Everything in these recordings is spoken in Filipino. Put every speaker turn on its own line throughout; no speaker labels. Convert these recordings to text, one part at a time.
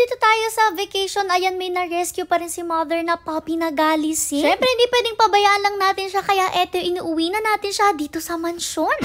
dito tayo sa vacation. Ayan, may na-rescue pa rin si mother na puppy na galisin. Syempre, hindi pwedeng pabayaan lang natin siya. Kaya eto, inuuwi na natin siya dito sa mansyon.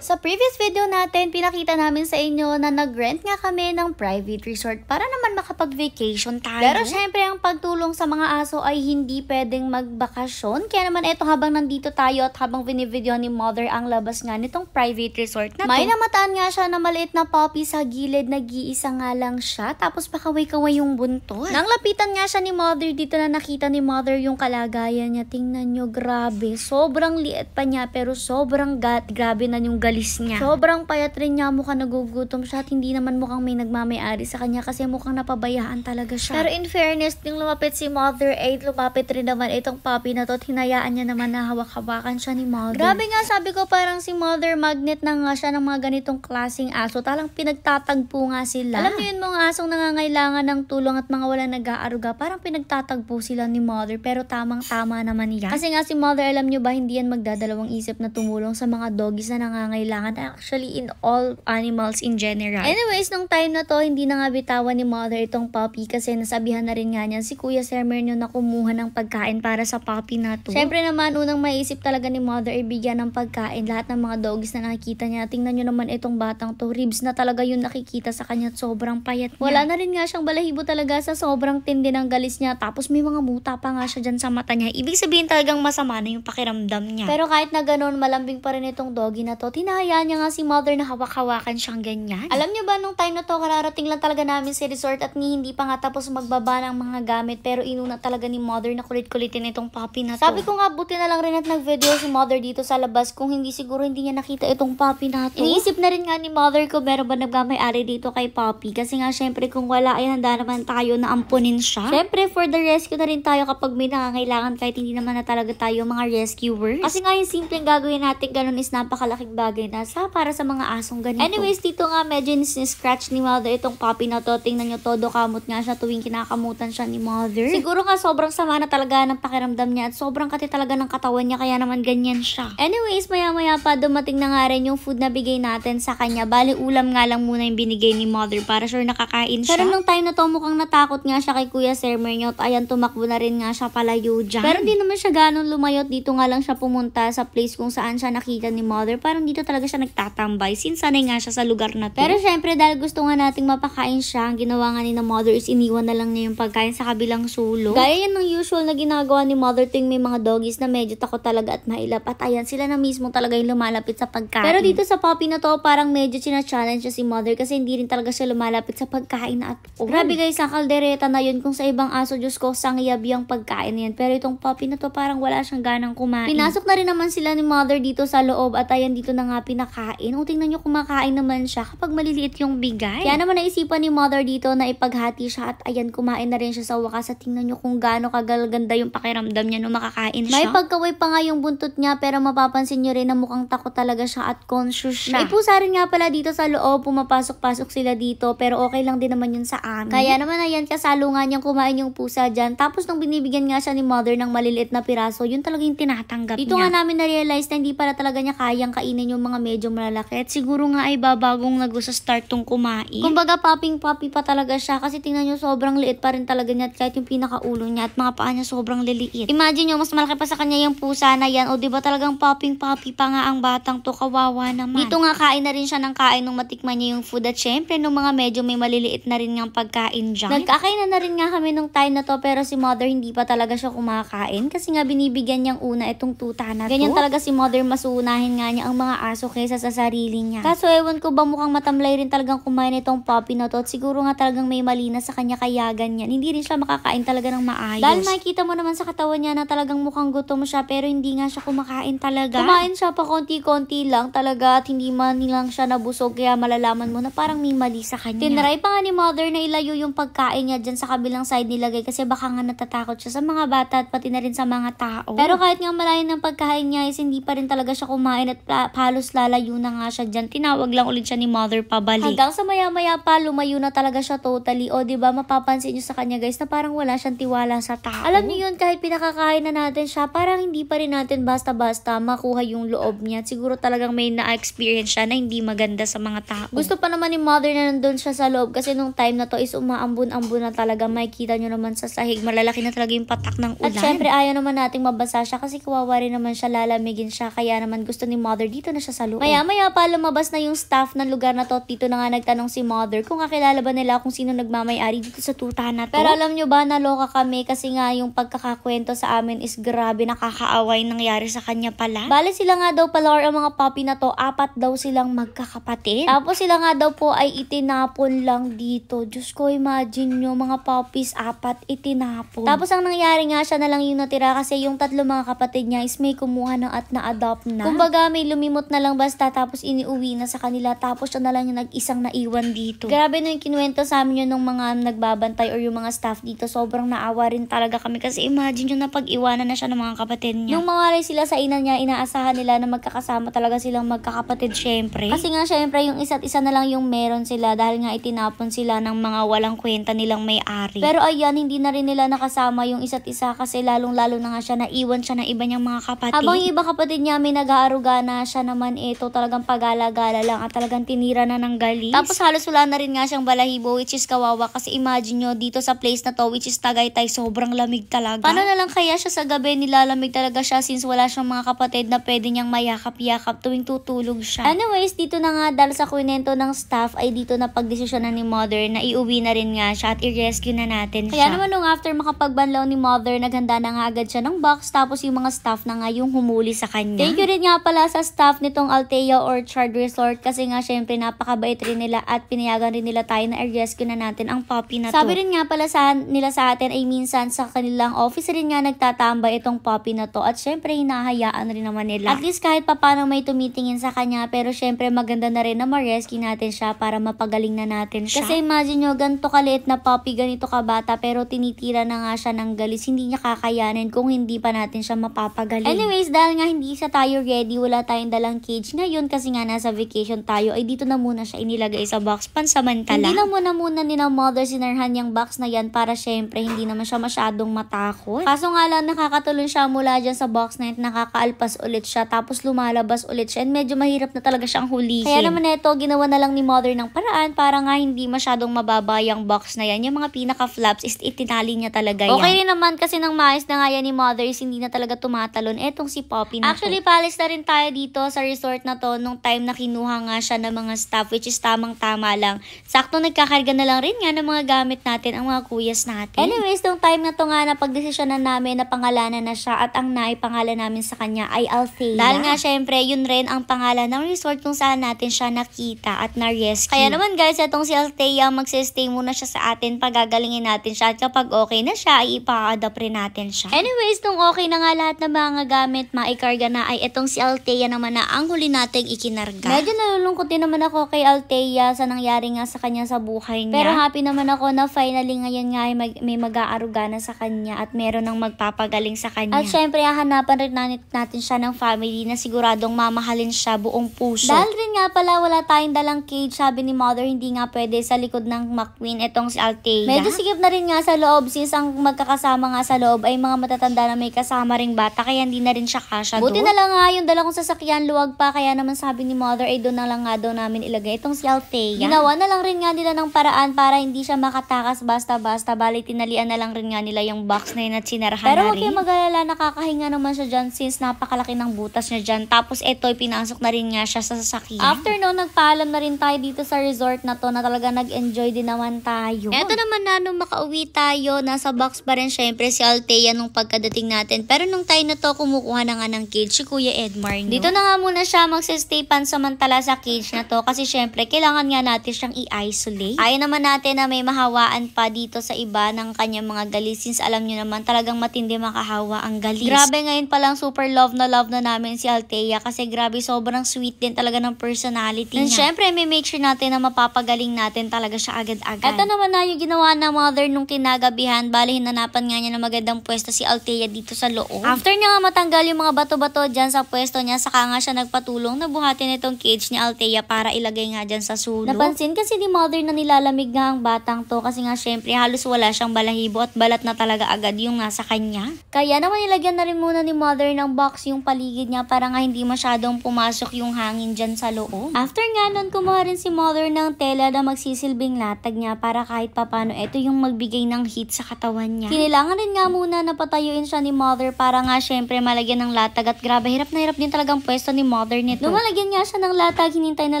Sa previous video natin, pinakita namin sa inyo na nag-rent nga kami ng private resort para naman makapag-vacation tayo. Pero syempre, ang pagtulong sa mga aso ay hindi pwedeng magbakasyon. Kaya naman eto, habang nandito tayo at habang binivideo ni mother ang labas nga nitong private resort na to, may namataan nga siya na maliit na puppy sa gilid, nag-iisa nga lang siya. Tapos pakaway-kaway yung buntot. Nang lapitan nga siya ni mother dito, na nakita ni mother yung kalagayan niya. Tingnan nyo, grabe. Sobrang liit pa niya pero sobrang grabe na yung galis niya. Sobrang payat rin niya, mukhang nagugutom siya at hindi naman mukhang may nagmamayari sa kanya kasi mukhang napabayaan talaga siya. Pero in fairness, nung lumapit si Mother 8, lumapit rin naman itong puppy na to at hinayaan niya naman na hawak-hawakan siya ni Mother. Grabe nga, sabi ko parang si Mother magnet na nga siya ng mga ganitong klaseng aso. Talang pinagtatagpo nga sila. Alam niyo yun, mga asong nangangailangan ng tulong at mga walang nag-aaruga, parang pinagtatagpo sila ni Mother, pero tamang-tama naman yan. Kasi nga si Mother, alam niyo ba, hindi yan magdadalawang isip na tumulong sa mga doggies na nangangailangan. Actually, in all animals in general. Anyways, nung time na to, hindi na nga bitawan ni mother itong puppy kasi nasabihan na rin nga niya si Kuya Sermenyo na kumuha ng pagkain para sa puppy na to. Siyempre naman, unang maisip talaga ni mother ay bigyan ng pagkain lahat ng mga doggies na nakikita niya. Tingnan nyo naman itong batang to, ribs na talaga yung nakikita sa kanya at sobrang payat niya. Wala na rin nga siyang balahibo talaga sa sobrang tindi ng galis niya. Tapos may mga muta pa nga siya dyan sa mata niya. Ibig sabihin talagang masama na yung pakiramdam niya. Pero kahit na ganun, malambing pa rin itong doggy na to. Tinahayaan niya nga si mother na hawak-hawakan siyang ganyan. Alam niyo ba, nung time na to, kararating lang talaga namin sa resort at hindi pa nga tapos magbaba ng mga gamit, pero inuna talaga ni mother na kulit-kulitin itong puppy na to. Sabi ko nga, buti na lang rin at nag-video si mother dito sa labas, kung hindi siguro hindi niya nakita itong puppy na to. Iniisip na rin nga ni mother ko, meron ba nagmamay-ari dito kay puppy? Kasi nga syempre kung wala ay handa naman tayo na ampunin siya. Syempre for the rescue na rin tayo kapag may nangangailangan kahit hindi naman na talaga tayo mga rescuers. Kasi nga yung simpleng gagawin natin ganun is napakalaking bagay na para sa mga asong ganito. Anyways, dito nga medyo scratch ni mother itong puppy na to. Tingnan nyo, todo kamot nga siya tuwing kinakamutan siya ni mother. Siguro nga sobrang sama na talaga ng pakiramdam niya at sobrang kati talaga ng katawan niya kaya naman ganyan siya. Anyways, maya-maya pa dumating na nga rin yung food na bigay natin sa kanya. Bali, ulam nga lang muna yung binigay ni mother para sure nakakain siya. Pero nung time na to, mukhang natakot nga siya kay Kuya Sermenyo at ayan, tumakbo na rin nga siya palayo dyan. Pero hindi naman siya ganun lumayot. Dito nga lang siya pumunta sa place kung saan siya nakita ni mother. Parang dito talaga siya nagtatambay since sanay nga siya sa lugar na to. Pero syempre, dahil gusto nga nating mapakain siya, ang ginawa nga ni na mother is iniwan na lang niya yung pagkain sa kabilang sulok. Gaya yan ng usual na ginagawa ni mother tuwing may mga doggies na medyo takot talaga at mailap. At ayan, sila na mismo talaga yung lumalapit sa pagkain. Pero dito sa puppy na to, parang medyo china-challenge siya si mother kasi hindi rin talaga siya lumalapit sa pagkain at grabe guys, ang kaldereta na yun. Kung sa ibang aso, Diyos ko, sangyab yung pagkain na yan. Pero itong puppy na to, parang wala siyang ganang kumain. Pinasok na rin naman sila ni mother dito sa loob at ayan, dito na nga pinakain. O tingnan nyo, kumakain naman siya kapag maliliit yung bigay. Kaya naman naisipan ni mother dito na ipaghati siya at ayan, kumain na rin siya sa wakas at tingnan nyo kung gaano kaganda yung pakiramdam niya nung makakain siya. May pagkaway pa nga yung buntot niya pero mapapansin nyo rin na mukhang takot talaga siya at conscious siya. May pusa rin nga pala dito sa loob, pumapasok-pasok sila dito pero okay lang din naman yun sa amin. Kaya naman ayan, kasalungan niyang kumain yung pusa dyan. Tapos nung binibigyan nga siya ni mother ng maliliit na piraso, yun talaga yung tinatanggap niya. Dito nga namin na-realize na hindi pala talaga niya kayang kainin yung mga medyo malalaki at siguro nga ay babagong nag-start tong kumain. Kumbaga puppy pa talaga siya kasi tingnan nyo, sobrang liit pa rin talaga niya at kahit yung pinakaulo niya at mga paa niya sobrang liliit. Imagine nyo, mas malaki pa sa kanya yung pusa na yan. O diba talagang puppy pa nga ang batang to, kawawa naman. Dito nga kain na rin siya ng kain nung matikman niya yung food at syempre nung mga medyo may maliliit na rin ngang pagkain dyan. Nagkakain na rin nga kami nung time na to pero si mother hindi pa talaga siya kumakain kasi nga binibigyan niyang una itong tuta na to. Ganyan talaga si mother, mas uunahin nga niya ang mga aso kaysa sa sarili niya. Kaso ewan ko ba, mukhang matamlay rin talagang kumain itong puppy na to at siguro nga talagang may mali na sa kanya kaya ganyan. Hindi rin siya makakain talaga ng maayos. Dahil makikita mo naman sa katawan niya na talagang mukhang gutom siya pero hindi nga siya kumakain talaga. Kumain siya pa konti-konti lang talaga at hindi man lang siya nabusog kaya malalaman mo na parang may mali sa kanya. Tinry pa nga ni mother na ilayo yung pagkain niya dyan sa kabilang side nilagay kasi baka nga natatakot siya sa mga bata at pati na rin sa mga tao. Pero kahit nga malayo ng pagkain niya is hindi pa rin talaga siya kumain at halos lalayo na nga siya dyan. Tinawag lang ulit siya ni mother pabalik. Hanggang sa maya-maya pa, lumayo na talaga siya totally totally. O diba, mapapansin nyo sa kanya guys na parang wala siyang tiwala sa tao. Alam niyo yun, kahit pinakakain na natin siya, parang hindi pa rin natin basta-basta makuha yung loob niya. Siguro talagang may na-experience siya na hindi maganda sa mga tao. Gusto pa naman ni mother na nandun siya sa loob kasi nung time na to is umaambun-ambun na talaga. Makikita nyo naman sa sahig, malalaki na talaga yung patak ng ulan. At syempre ayaw naman nating mabasa siya kasi kawawa rin naman siya, lalamigin siya. Kaya naman gusto ni mother dito na siya sa loob. Maya-maya pa lumabas na yung staff ng lugar na to. Dito na nga nagtanong si mother kung kakilala ba nila kung sino nagmamay-ari dito sa tuta na to. Pero alam nyo ba, naloka kami kasi nga yung pagkakakwento sa amin is grabe, nakakaaway nangyari sa kanya pala. Bale sila nga daw pala or ang mga puppy na to, 4 daw silang magkakapatid. Tapos sila nga daw po ay itinapon lang dito. Diyos ko, imagine nyo, mga puppies, 4 itinapon. Tapos ang nangyari nga, siya na lang yung natira kasi yung 3 mga kapatid niya is may kumuha na at na-adopt na. Kumbaga may lumimot na lang basta tapos iniuwi na sa kanila tapos siya na lang yung nag-isang naiwan dito. Grabe na yung kinuwento sa amin yun ng mga nagbabantay or yung mga staff dito. Sobrang naawa rin talaga kami kasi imagine yun na pag-iwanan na siya ng mga kapatid niya. Nung mawalay sila sa ina niya, inaasahan nila na magkakasama talaga silang magkakapatid syempre. Kasi nga syempre yung isa't isa na lang yung meron sila dahil nga itinapon sila ng mga walang kwenta nilang may-ari. Pero ayan, hindi na rin nila nakasama yung isa't isa kasi lalong-lalo na nga siya, naiwan siya ng iba niyang mga kapatid. Habang yung iba kapatid niya may nag-aaruga na, siya naman ito talagang pagala-gala lang at talagang tinira na ng galis. Tapos halos wala na rin nga siyang balahibo, which is kawawa kasi imagine nyo dito sa place na to, which is Tagaytay, sobrang lamig talaga. Paano na lang kaya siya sa gabi, nilalamig talaga siya since wala siyang mga kapatid na pwede niyang mayakap-yakap tuwing tutulog siya. Anyways, dito na nga dahil sa kwento ng staff ay dito na pagdesisyonan ni mother na iuwi na rin nga siya at i-rescue na natin siya. Kaya naman nung after makapagbanlaw ni mother, naghanda na nga agad siya ng box tapos yung mga staff na nga yung humuli sa kanya. Thank you rin nga pala sa staff nitong Althea Orchard Resort kasi nga syempre napakabait rin nila at pinayagan rin nila tayo na i-rescue na natin ang puppy na to. Sabi rin nga pala nila sa atin ay minsan sa kanilang office rin nga nagtatambay itong puppy na to at syempre hinahayaan rin naman nila. At least kahit papano may tumitingin sa kanya pero syempre maganda na rin na ma-rescue natin siya para mapagaling na natin siya. Kasi imagine nyo, ganito kaliit na puppy, ganito kabata pero tinitira na nga siya ng galis, hindi niya kakayanin kung hindi pa natin siya mapapagaling. Anyways, dahil nga hindi sa tayo ready, wala tayong dalang cage ngayon kasi nga nasa vacation tayo, ay dito na muna siya inilagay sa box pansamantala. Hindi na muna ni na mother sinarhan yung box na yan para syempre hindi naman siya masyadong matakot. Kaso nga lang nakakatulong siya mula dyan sa box na yun, nakakaalpas ulit siya tapos lumalabas ulit siya and medyo mahirap na talaga siyang hulihin. Kaya naman ito, ginawa na lang ni mother ng paraan para nga hindi masyadong mababa yung box na yan. Yung mga pinaka-flaps is itinali niya talaga yan. Okay rin naman kasi nang maayos na nga yan ni mother is hindi na talaga tumatalon etong si Poppy na actually, palis na rin tayo dito sa resort na to nung time na kinuha nga siya ng mga staff which is tamang-tama lang. Sakto nagkakarga na lang rin nga ng mga gamit natin ang mga kuyas natin. Anyways, nung time na to nga na pagdesisyonan namin na pangalanan na siya at ang naipangalan namin sa kanya ay Althea. Dahil nga syempre yun rin ang pangalan ng resort kung saan natin siya nakita at na-rescue. Kaya naman guys, itong si Althea magsistay muna siya sa atin, pagagalingin natin siya at kapag okay na siya ay ipa-adopt rin natin siya. Anyways, nung okay na nga lahat ng mga gamit maikarga na ay itong si Althea naman na ang huli nating ikinarga. Medyo nalulungkot din naman ako kay Althea sa nangyari nga sa kanya sa buhay niya. Pero happy naman ako na finally ngayon nga ay may mag-aaruga na sa kanya at meron ng magpapagaling sa kanya. At syempre hahanapan rin natin siya ng family na siguradong mamahalin siya buong puso. Dahil rin nga pala wala tayong dalang cage, sabi ni mother hindi nga pwede sa likod ng McQueen itong si Althea. Medyo sikip na rin nga sa loob since ang magkakasama nga sa loob ay mga matatanda na may kasama ring bata kaya hindi na rin siya kasya. Buti na lang nga yung dala kong sasakyan luwag pa kaya naman sabi ni mother ay doon na lang nga daw namin ilagay itong si Althea. Ginawa na lang rin nga nila ng paraan para hindi siya makatakas basta-basta, bali tinalian na lang rin nga nila yung box na yun at sinarahan na rin. Pero huwag kayong mag-alala, nakakahinga naman siya dyan since napakalaki ng butas niya dyan. Tapos eto, pinasok na rin nga siya sa sasakyan. After no, nagpaalam na rin tayo dito sa resort na to na talaga nag-enjoy din naman tayo. Eto naman na nung makauwi tayo, nasa box pa rin syempre si Althea nung pagkadating natin. Pero nung time na to, kumukuha na nga ng cage si Kuya Edmar. No? Dito na nga muna siya magsistay pansamantala sa cage na to kasi syempre kailangan nga natin siyang i-isolate. Ayaw naman natin na may mahawaan pa dito sa iba ng kanyang mga galis since alam nyo naman talagang matindi makahawa ang galis. Grabe ngayon palang super love na namin si Althea kasi grabe sobrang sweet din talaga ng personality niya. And syempre may make sure natin na mapapagaling natin talaga siya agad-agad. Ito naman na yung ginawa ng mother nung kinagabihan, bali hinanapan nga niya na magandang pwesto si Althea dito sa loob. After niya nga matanggal yung mga bato-bato dyan sa pwesto niya, saka nga siya nagpatulong na buhatin itong cage ni Althea para ilagay nga dyan sa sulok. Napansin kasi ni mother na nilalamig lamig nga ang batang to kasi nga syempre halos wala siyang balahibo at balat na talaga agad yung nasa kanya. Kaya naman nilagyan na rin muna ni mother ng box yung paligid niya para nga hindi masyadong pumasok yung hangin dyan sa loob. After nga nun, kumuha rin si mother ng tela na magsisilbing latag niya para kahit papano ito yung magbigay ng heat sa katawan niya. Kinilangan rin nga muna na patayuin siya ni mother para nga syempre malagyan ng latag at grabe hirap na hirap din talagang pwesto ni mother nito. Nung malagyan nga siya ng latag, hinintay na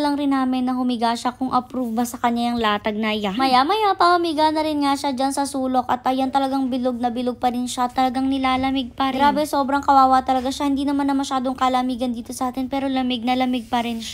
lang rin namin na humiga siya kung approve ba sa kanya yung latag na yan. Maya-maya pa humiga na rin nga siya dyan sa sulok at ayan talagang bilog na bilog pa rin siya. Talagang nilalamig pa rin. Grabe, sobrang kawawa talaga siya. Hindi naman na masyadong kalamigan dito sa atin pero lamig na lamig pa rin siya.